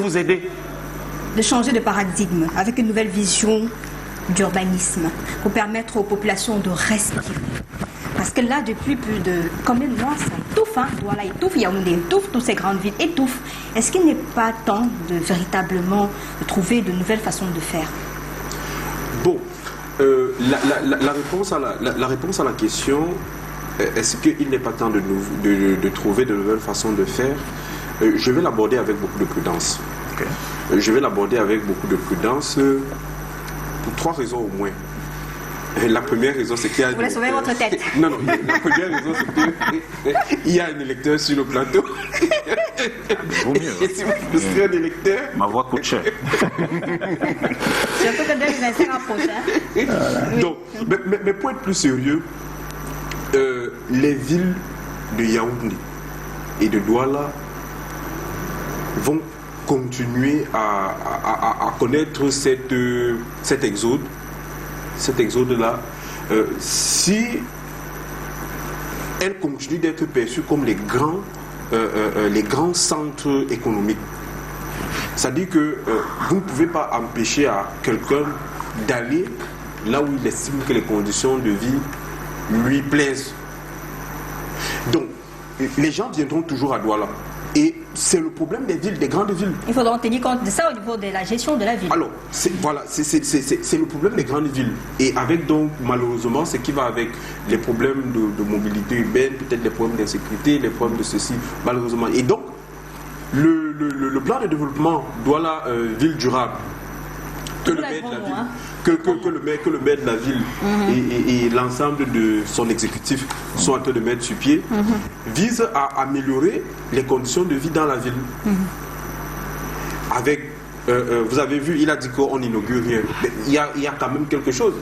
vous aider? De changer de paradigme avec une nouvelle vision d'urbanisme pour permettre aux populations de respirer. Parce que là, depuis plus de combien de mois, ça étouffe, hein? Douala étouffe, Yaoundé étouffe, toutes ces grandes villes étouffent. Est-ce qu'il n'est pas temps de véritablement trouver de nouvelles façons de faire? Bon, la réponse à la question, est-ce qu'il n'est pas temps de trouver de nouvelles façons de faire? Je vais l'aborder avec beaucoup de prudence. Okay. Je vais l'aborder avec beaucoup de prudence pour 3 raisons au moins. La première raison, c'est qu'il y a... Vous voulez sauver votre tête? Non, la première raison, c'est qu'il y a un électeur sur le plateau. Vaut mieux. Et si vous frustrez un électeur... Ma voix coûte cher. Surtout que 2025 approche. Hein? Donc, mais pour être plus sérieux, les villes de Yaoundé et de Douala vont continuer à connaître cet exode-là, si elles continuent d'être perçues comme les grands centres économiques. C'est-à-dire que vous ne pouvez pas empêcher à quelqu'un d'aller là où il estime que les conditions de vie lui plaisent. Donc, les gens viendront toujours à Douala. Et c'est le problème des villes, des grandes villes. Il faudra en tenir compte de ça au niveau de la gestion de la ville. Alors, c'est le problème des grandes villes. Et avec donc, malheureusement, ce qui va avec les problèmes de mobilité urbaine, peut-être les problèmes d'insécurité, les problèmes de ceci, malheureusement. Et donc, le plan de développement Douala ville durable, que le maire de la ville, que le maire de la ville et l'ensemble de son exécutif sont en train de mettre sur pied, vise à améliorer les conditions de vie dans la ville. Avec, vous avez vu, il a dit qu'on n'inaugure rien. Mais il y a quand même quelque chose.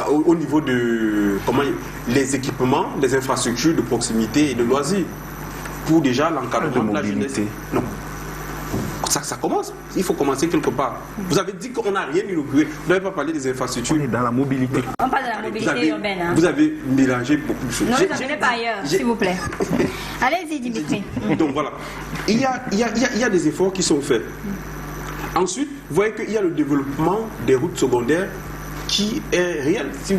Au niveau de les équipements, les infrastructures de proximité et de loisirs, pour déjà l'encadrement de la jeunesse. Non. Ça commence. Il faut commencer quelque part. Vous avez dit qu'on n'a rien inauguré. Vous n'avez pas parlé des infrastructures. On est dans la mobilité. On parle de la mobilité urbaine. Hein. Vous avez mélangé beaucoup de choses. Non, vous n'en pas ailleurs, s'il vous plaît. Allez-y, Dimitri. Donc voilà. Il y a des efforts qui sont faits. Ensuite, vous voyez qu'il y a le développement des routes secondaires qui est réel. Si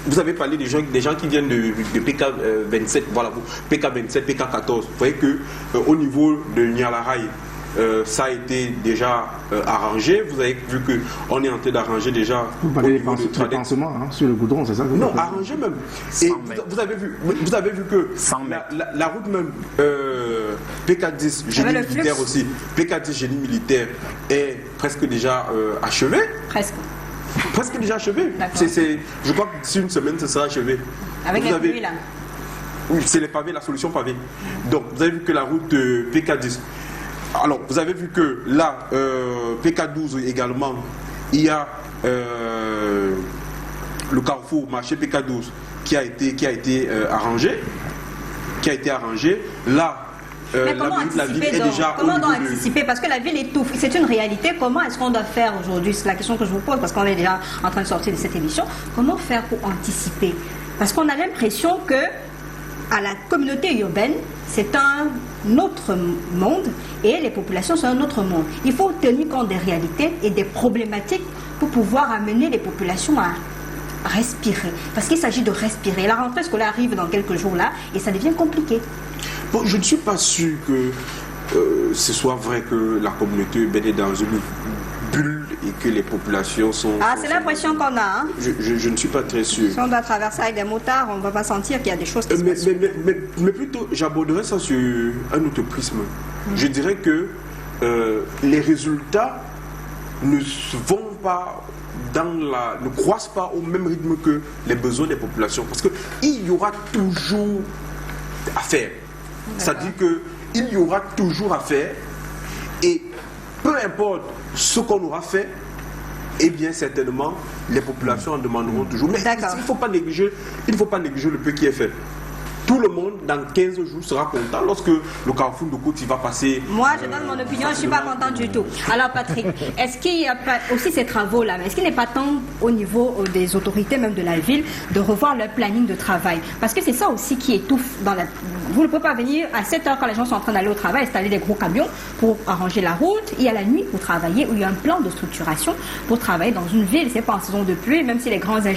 vous avez parlé des gens qui viennent de PK27, voilà, PK27, PK14. Vous voyez qu'au niveau de Nialahaï, ça a été déjà arrangé. Vous avez vu qu'on est en train d'arranger déjà. Vous parlez de dépansement sur le goudron, c'est ça? Non, arrangé même. Et vous avez vu que la route même PK10 génie militaire aussi, PK10 génie militaire est presque déjà achevée. Presque déjà achevé. Je crois que d'ici une semaine, ce sera achevé. Avec les pluies là. Oui, c'est les pavés, la solution pavée. Donc, vous avez vu que la route PK10. Alors, vous avez vu que là, PK12 également, il y a le carrefour marché PK12 qui a été arrangé. Là, mais comment anticiper comment anticiper? Parce que la ville étouffe. C'est une réalité. Comment est-ce qu'on doit faire aujourd'hui? C'est la question que je vous pose parce qu'on est déjà en train de sortir de cette émission. Comment faire pour anticiper? Parce qu'on a l'impression que à la communauté urbaine, c'est un autre monde et les populations sont un autre monde. Il faut tenir compte des réalités et des problématiques pour pouvoir amener les populations à respirer. Parce qu'il s'agit de respirer. La rentrée scolaire arrive dans quelques jours là et ça devient compliqué. Bon, je ne suis pas sûr que ce soit vrai que la communauté urbaine est dans une bulle et que les populations sont... Ah, c'est l'impression qu'on a. Hein? Je ne suis pas très sûr. Si on doit traverser avec des motards, on ne va pas sentir qu'il y a des choses qui se passent. Mais plutôt, j'aborderais ça sur un autre prisme. Je dirais que les résultats ne vont pas ne croissent pas au même rythme que les besoins des populations. Parce qu'il y aura toujours à faire. C'est-à-dire qu'il y aura toujours à faire et peu importe ce qu'on aura fait, eh bien certainement les populations en demanderont toujours. Mais il ne faut pas négliger le peu qui est fait. Tout le monde, dans 15 jours, sera content lorsque le carrefour de Côte va passer. Moi, je donne mon opinion, je ne suis pas contente du tout. Alors, Patrick, est-ce qu'il y a pas aussi ces travaux-là, mais est-ce qu'il n'est pas temps, au niveau des autorités, même de la ville, de revoir leur planning de travail? Parce que c'est ça aussi qui étouffe Vous ne pouvez pas venir à 7 heures quand les gens sont en train d'aller au travail, installer des gros camions pour arranger la route, et à la nuit pour travailler, où il y a un plan de structuration pour travailler dans une ville. C'est pas en saison de pluie, même si les grands ingénieurs